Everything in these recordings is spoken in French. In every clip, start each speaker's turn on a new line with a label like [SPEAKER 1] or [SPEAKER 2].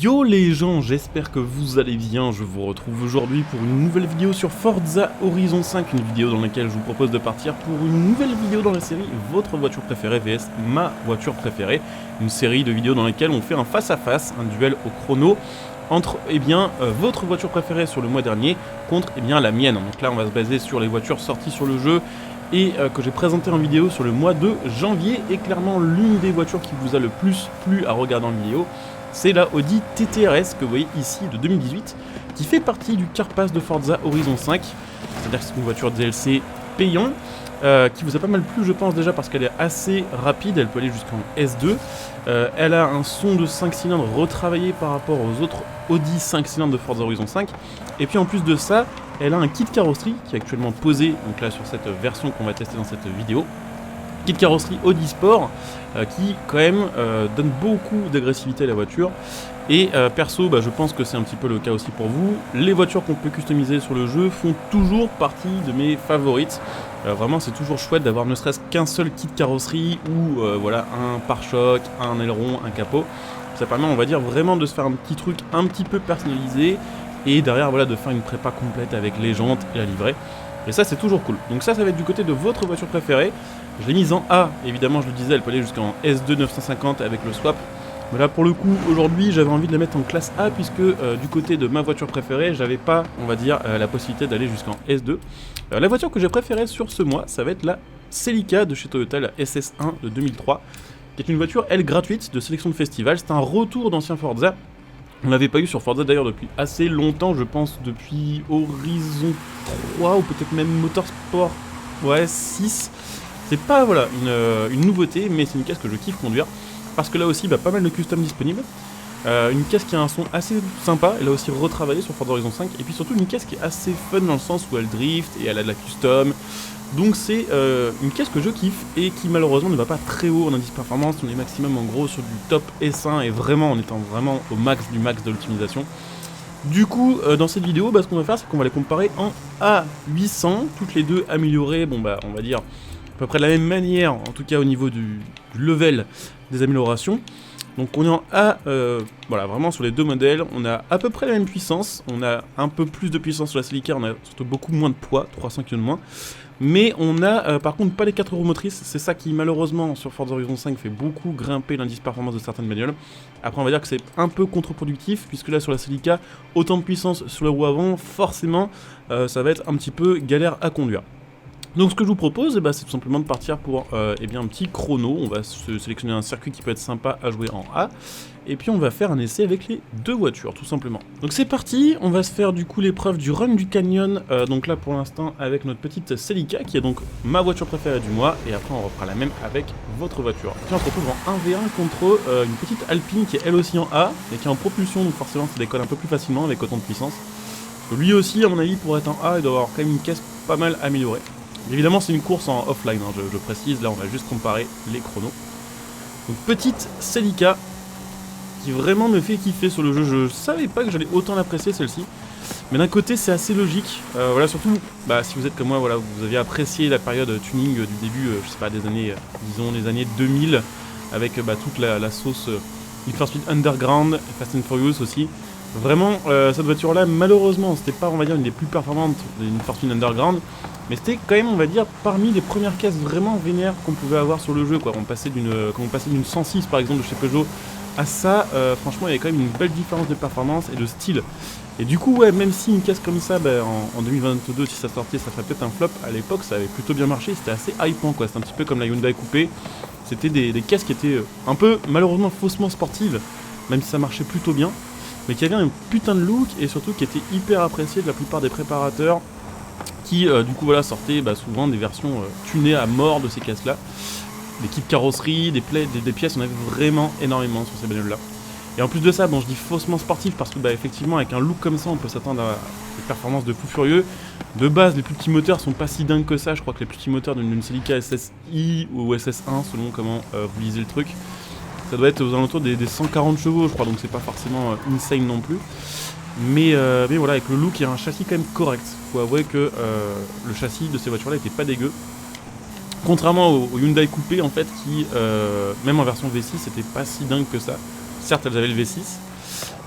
[SPEAKER 1] Yo les gens, j'espère que vous allez bien, je vous retrouve aujourd'hui pour une nouvelle vidéo sur Forza Horizon 5, une vidéo dans laquelle je vous propose de partir pour une nouvelle vidéo dans la série Votre voiture préférée vs ma voiture préférée, une série de vidéos dans lesquelles on fait un face-à-face, un duel au chrono entre votre voiture préférée sur le mois dernier contre la mienne. Donc là on va se baser sur les voitures sorties sur le jeu et que j'ai présenté en vidéo sur le mois de janvier, et clairement l'une des voitures qui vous a le plus plu à regarder en vidéo, c'est la Audi TT-RS que vous voyez ici de 2018, qui fait partie du Car Pass de Forza Horizon 5, c'est-à-dire que c'est une voiture DLC payant, qui vous a pas mal plu je pense déjà parce qu'elle est assez rapide, elle peut aller jusqu'en S2, elle a un son de 5 cylindres retravaillé par rapport aux autres Audi 5 cylindres de Forza Horizon 5, et puis en plus de ça, elle a un kit carrosserie qui est actuellement posé, donc là sur cette version qu'on va tester dans cette vidéo, kit carrosserie Audi Sport, qui quand même donne beaucoup d'agressivité à la voiture. Et perso, je pense que c'est un petit peu le cas aussi pour vous. Les voitures qu'on peut customiser sur le jeu font toujours partie de mes favorites. Vraiment, c'est toujours chouette d'avoir ne serait-ce qu'un seul kit carrosserie ou voilà, un pare-choc, un aileron, un capot. Ça permet, on va dire, vraiment de se faire un petit truc un petit peu personnalisé et derrière, voilà, de faire une prépa complète avec les jantes et la livrée. Et ça, c'est toujours cool. Donc ça va être du côté de votre voiture préférée. Je l'ai mise en A, évidemment, je le disais, elle peut aller jusqu'en S2 950 avec le swap. Mais là, pour le coup, aujourd'hui, j'avais envie de la mettre en classe A, puisque du côté de ma voiture préférée, j'avais pas, on va dire, la possibilité d'aller jusqu'en S2. La voiture que j'ai préférée sur ce mois, ça va être la Celica de chez Toyota, la SS1 de 2003, qui est une voiture, elle, gratuite, de sélection de festival. C'est un retour d'ancien Forza. On l'avait pas eu sur Forza d'ailleurs depuis assez longtemps, je pense depuis Horizon 3 ou peut-être même Motorsport 6. C'est pas voilà, une nouveauté, mais c'est une caisse que je kiffe conduire, parce que là aussi pas mal de custom disponibles. Une caisse qui a un son assez sympa, elle a aussi retravaillé sur Forza Horizon 5, et puis surtout une caisse qui est assez fun dans le sens où elle drift et elle a de la custom. Donc c'est une caisse que je kiffe et qui malheureusement ne va pas très haut en indice performance. On est maximum en gros sur du top S1 et vraiment en étant vraiment au max du max de l'optimisation. Du coup dans cette vidéo ce qu'on va faire c'est qu'on va les comparer en A800, toutes les deux améliorées, on va dire à peu près de la même manière, en tout cas au niveau du level des améliorations. Donc on est en A, voilà, vraiment sur les deux modèles, on a à peu près la même puissance, on a un peu plus de puissance sur la Celica, on a surtout beaucoup moins de poids, 300 kg de moins, mais on a par contre pas les 4 roues motrices, c'est ça qui malheureusement sur Forza Horizon 5 fait beaucoup grimper l'indice performance de certaines bagnoles. Après on va dire que c'est un peu contre-productif, puisque là sur la Celica, autant de puissance sur les roues avant, forcément ça va être un petit peu galère à conduire. Donc ce que je vous propose, c'est tout simplement de partir pour un petit chrono. On va se sélectionner un circuit qui peut être sympa à jouer en A, et puis on va faire un essai avec les deux voitures, tout simplement. Donc c'est parti, on va se faire du coup l'épreuve du Run du Canyon, donc là pour l'instant avec notre petite Celica, qui est donc ma voiture préférée du mois, et après on refera la même avec votre voiture. Et puis on se retrouve en 1v1 contre une petite Alpine qui est elle aussi en A, et qui est en propulsion, donc forcément ça décolle un peu plus facilement avec autant de puissance. Lui aussi, à mon avis, pour être en A, il doit avoir quand même une caisse pas mal améliorée. Évidemment c'est une course en offline, je précise, là on va juste comparer les chronos. Donc petite Celica qui vraiment me fait kiffer sur le jeu, je savais pas que j'allais autant l'apprécier celle-ci. Mais d'un côté c'est assez logique, voilà, surtout si vous êtes comme moi, voilà, vous aviez apprécié la période tuning du début, je sais pas, des années, disons les années 2000, avec toute la sauce Need for Speed Underground, Fast and Furious aussi. Vraiment, cette voiture-là, malheureusement, c'était pas, on va dire, une des plus performantes des Need for Speed Underground, mais c'était quand même, on va dire, parmi les premières caisses vraiment vénères qu'on pouvait avoir sur le jeu, quoi. Quand on passait d'une 106, par exemple, de chez Peugeot, à ça, franchement, il y avait quand même une belle différence de performance et de style. Et du coup, ouais, même si une caisse comme ça, en 2022, si ça sortait, ça ferait peut-être un flop, à l'époque, ça avait plutôt bien marché, c'était assez hypant, quoi. C'était un petit peu comme la Hyundai Coupé. C'était des caisses qui étaient un peu, malheureusement, faussement sportives, même si ça marchait plutôt bien, mais qui avait un putain de look et surtout qui était hyper apprécié de la plupart des préparateurs qui du coup voilà sortaient souvent des versions tunées à mort de ces caisses là, des kits carrosserie, des pièces, on avait vraiment énormément sur ces bagnoles là. Et en plus de ça, je dis faussement sportif parce que effectivement avec un look comme ça on peut s'attendre à des performances de fou furieux. De base les plus petits moteurs sont pas si dingues que ça, je crois que les plus petits moteurs d'une Celica SSI ou SS1 selon comment vous lisez le truc, ça doit être aux alentours des 140 chevaux je crois, donc c'est pas forcément insane non plus. Mais voilà, avec le look, il y a un châssis quand même correct. Faut avouer que le châssis de ces voitures-là était pas dégueu. Contrairement au Hyundai Coupé, en fait, qui, même en version V6, c'était pas si dingue que ça. Certes, elles avaient le V6,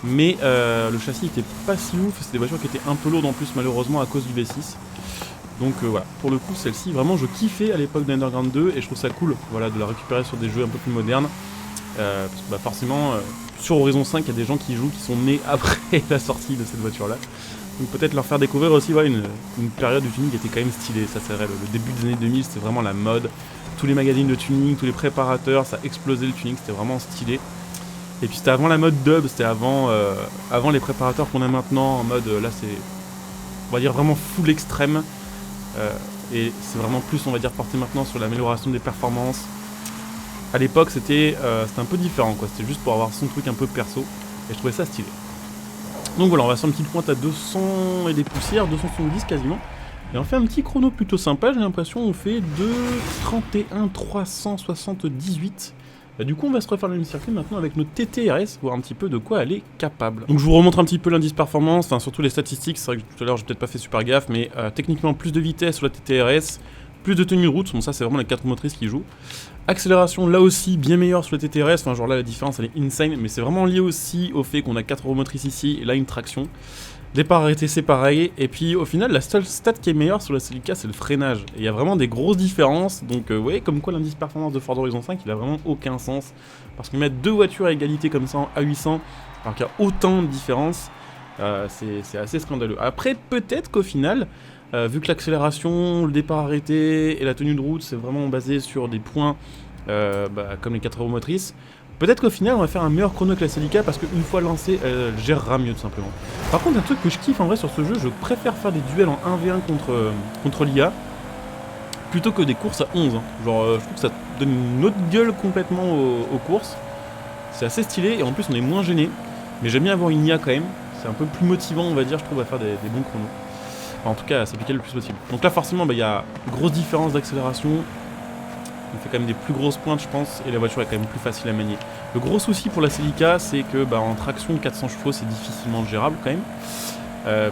[SPEAKER 1] Mais le châssis était pas si ouf, c'était des voitures qui étaient un peu lourdes en plus malheureusement à cause du V6. Donc voilà, pour le coup celle-ci vraiment je kiffais à l'époque d'Underground 2 et je trouve ça cool voilà, de la récupérer sur des jeux un peu plus modernes. Parce que bah, forcément sur Horizon 5 il y a des gens qui jouent qui sont nés après la sortie de cette voiture là. Donc peut-être leur faire découvrir aussi ouais, une période du tuning qui était quand même stylée, ça c'est vrai, le début des années 2000 c'était vraiment la mode. Tous les magazines de tuning, tous les préparateurs, ça explosait le tuning, c'était vraiment stylé. Et puis c'était avant la mode dub, c'était avant les préparateurs qu'on a maintenant, en mode là c'est, on va dire vraiment full extrême. Et c'est vraiment plus on va dire porté maintenant sur l'amélioration des performances. À l'époque c'était un peu différent quoi, c'était juste pour avoir son truc un peu perso. Et je trouvais ça stylé. Donc voilà, on va sur une petite pointe à 200 et des poussières, 270 quasiment. Et on fait un petit chrono plutôt sympa, j'ai l'impression on fait 2:31,378. Du coup on va se refaire le même circuit maintenant avec notre TTRS, voir un petit peu de quoi elle est capable. Donc je vous remontre un petit peu l'indice performance, enfin, surtout les statistiques, c'est vrai que tout à l'heure j'ai peut-être pas fait super gaffe, mais techniquement plus de vitesse sur la TTRS, plus de tenue de route, bon ça c'est vraiment les 4 motrices qui jouent. Accélération là aussi bien meilleure sur le TTRS, enfin genre là la différence elle est insane, mais c'est vraiment lié aussi au fait qu'on a 4 roues motrices ici et là une traction. Départ arrêté c'est pareil, et puis au final la seule stat qui est meilleure sur la Celica c'est le freinage. Et il y a vraiment des grosses différences, donc ouais comme quoi l'indice performance de Forza Horizon 5 il a vraiment aucun sens. Parce que mettre deux voitures à égalité comme ça en A800, alors qu'il y a autant de différences, c'est assez scandaleux. Après peut-être qu'au final, vu que l'accélération, le départ arrêté et la tenue de route c'est vraiment basé sur des points comme les 4 roues motrices, peut-être qu'au final on va faire un meilleur chrono que la Celica parce qu'une fois lancée elle gérera mieux tout simplement. Par contre un truc que je kiffe en vrai sur ce jeu, je préfère faire des duels en 1v1 contre l'IA plutôt que des courses à 11 hein. Genre je trouve que ça donne une autre gueule complètement aux courses. C'est assez stylé et en plus on est moins gêné. Mais j'aime bien avoir une IA quand même, c'est un peu plus motivant on va dire je trouve à faire des bons chronos. Enfin, en tout cas à s'appliquer le plus possible. Donc là forcément il y a grosse différence d'accélération. On fait quand même des plus grosses pointes je pense et la voiture est quand même plus facile à manier. Le gros souci pour la Celica c'est que en traction 400 chevaux c'est difficilement gérable quand même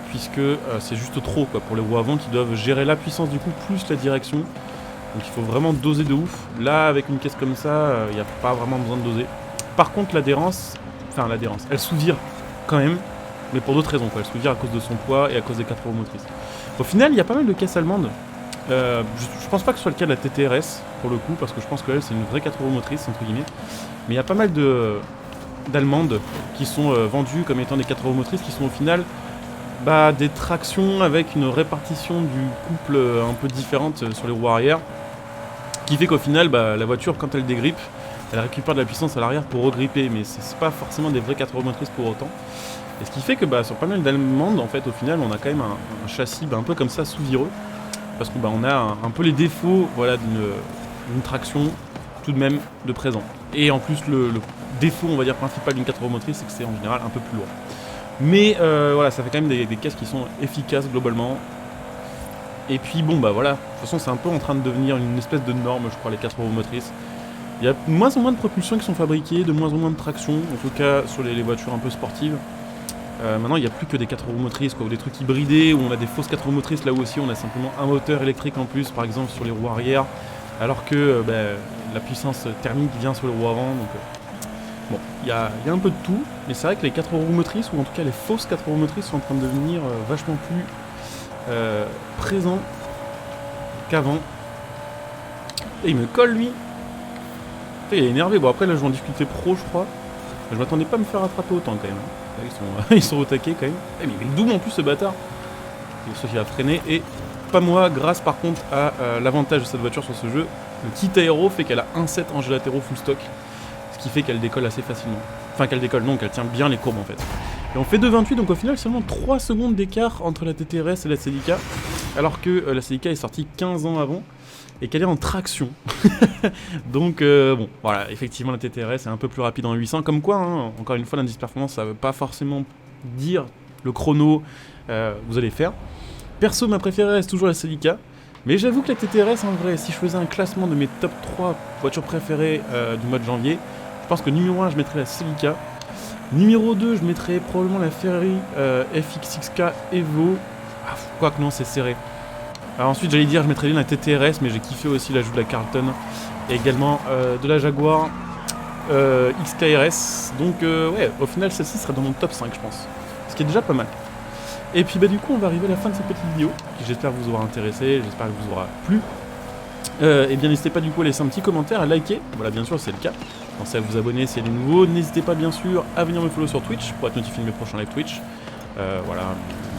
[SPEAKER 1] puisque c'est juste trop quoi, pour les roues avant qui doivent gérer la puissance du coup plus la direction. Donc il faut vraiment doser de ouf. Là avec une caisse comme ça il n'y a pas vraiment besoin de doser. Par contre l'adhérence, elle sous-vire quand même mais pour d'autres raisons quoi. Elle sous-vire à cause de son poids et à cause des 4 roues motrices. Au final il y a pas mal de caisses allemandes. Je pense pas que ce soit le cas de la TTRS pour le coup parce que je pense qu'elle c'est une vraie 4 roues motrices entre guillemets, mais il y a pas mal d'allemandes qui sont vendues comme étant des 4 roues motrices qui sont au final des tractions avec une répartition du couple un peu différente sur les roues arrière qui fait qu'au final la voiture quand elle dégrippe elle récupère de la puissance à l'arrière pour regripper, mais c'est pas forcément des vraies 4 roues motrices pour autant. Et ce qui fait que sur pas mal d'allemandes en fait au final on a quand même un châssis un peu comme ça sous-vireux. Parce qu'on a un peu les défauts voilà, d'une traction tout de même de présent. Et en plus le défaut on va dire principal d'une 4 roues motrices c'est que c'est en général un peu plus lourd. Mais voilà ça fait quand même des caisses qui sont efficaces globalement. Et puis bon voilà, de toute façon c'est un peu en train de devenir une espèce de norme je crois les 4 roues motrices. Il y a de moins en moins de propulsions qui sont fabriquées, de moins en moins de traction, en tout cas sur les voitures un peu sportives. Maintenant il n'y a plus que des 4 roues motrices quoi, ou des trucs hybridés où on a des fausses 4 roues motrices, là où aussi on a simplement un moteur électrique en plus par exemple sur les roues arrière alors que la puissance thermique vient sur les roues avant donc bon il y a un peu de tout, mais c'est vrai que les 4 roues motrices ou en tout cas les fausses 4 roues motrices sont en train de devenir vachement plus présents qu'avant. Et il me colle lui, il est énervé, bon après là je vais en discuter pro je crois, je m'attendais pas à me faire attraper autant quand même. Là, ils sont au taquet quand même. Mais il double en plus ce bâtard. Sauf qu'il va freiner et pas moi grâce par contre à l'avantage de cette voiture sur ce jeu. Le kit aéro fait qu'elle a 1.7 en gélatéraux full stock. Ce qui fait qu'elle décolle assez facilement. Enfin qu'elle décolle non, qu'elle tient bien les courbes en fait. Et on fait 2.28 donc au final seulement 3 secondes d'écart entre la TTRS et la Celica. Alors que la Celica est sortie 15 ans avant. Et qu'elle est en traction. Donc bon, voilà, effectivement la TTRS est un peu plus rapide en 800. Comme quoi, hein, encore une fois, l'indice performance, ça veut pas forcément dire le chrono vous allez faire. Perso, ma préférée reste toujours la Celica. Mais j'avoue que la TTRS, en vrai, si je faisais un classement de mes top 3 voitures préférées du mois de janvier, je pense que numéro 1, je mettrais la Celica. Numéro 2, je mettrais probablement la Ferrari FX6K Evo. Ah, quoique non, c'est serré. Alors ensuite j'allais dire je mettrais bien la TTRS mais j'ai kiffé aussi l'ajout de la Carlton et également de la Jaguar. XKRS. Donc ouais, au final celle-ci sera dans mon top 5 je pense. Ce qui est déjà pas mal. Et puis bah du coup on va arriver à la fin de cette petite vidéo, qui j'espère vous aura intéressé, j'espère que vous aura plu. Et bien n'hésitez pas du coup à laisser un petit commentaire, à liker, voilà bien sûr c'est le cas. Pensez à vous abonner s'il y a du nouveau, n'hésitez pas bien sûr à venir me follow sur Twitch pour être notifié de mes prochains live Twitch. Voilà,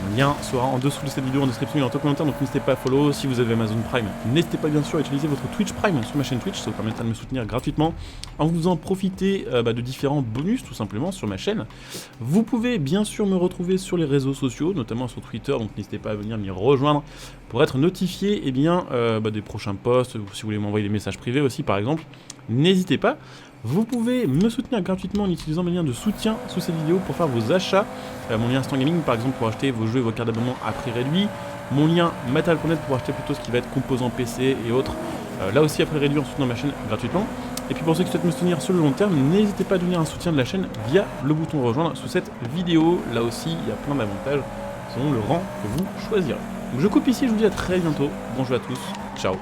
[SPEAKER 1] le lien sera en dessous de cette vidéo, en description et en commentaire, donc n'hésitez pas à follow. Si vous avez Amazon Prime, n'hésitez pas bien sûr à utiliser votre Twitch Prime sur ma chaîne Twitch, ça vous permettra de me soutenir gratuitement en vous en profiter de différents bonus tout simplement sur ma chaîne. Vous pouvez bien sûr me retrouver sur les réseaux sociaux, notamment sur Twitter, donc n'hésitez pas à venir m'y rejoindre pour être notifié des prochains posts, ou si vous voulez m'envoyer des messages privés aussi par exemple, n'hésitez pas. Vous pouvez me soutenir gratuitement en utilisant mes liens de soutien sous cette vidéo pour faire vos achats. Mon lien Instant Gaming par exemple pour acheter vos jeux et vos cartes d'abonnement à prix réduit. Mon lien Metal.net pour acheter plutôt ce qui va être composants PC et autres. Là aussi à prix réduit en soutenant ma chaîne gratuitement. Et puis pour ceux qui souhaitent me soutenir sur le long terme, n'hésitez pas à donner un soutien de la chaîne via le bouton rejoindre sous cette vidéo. Là aussi il y a plein d'avantages selon le rang que vous choisirez. Donc je coupe ici, je vous dis à très bientôt. Bonjour à tous, ciao.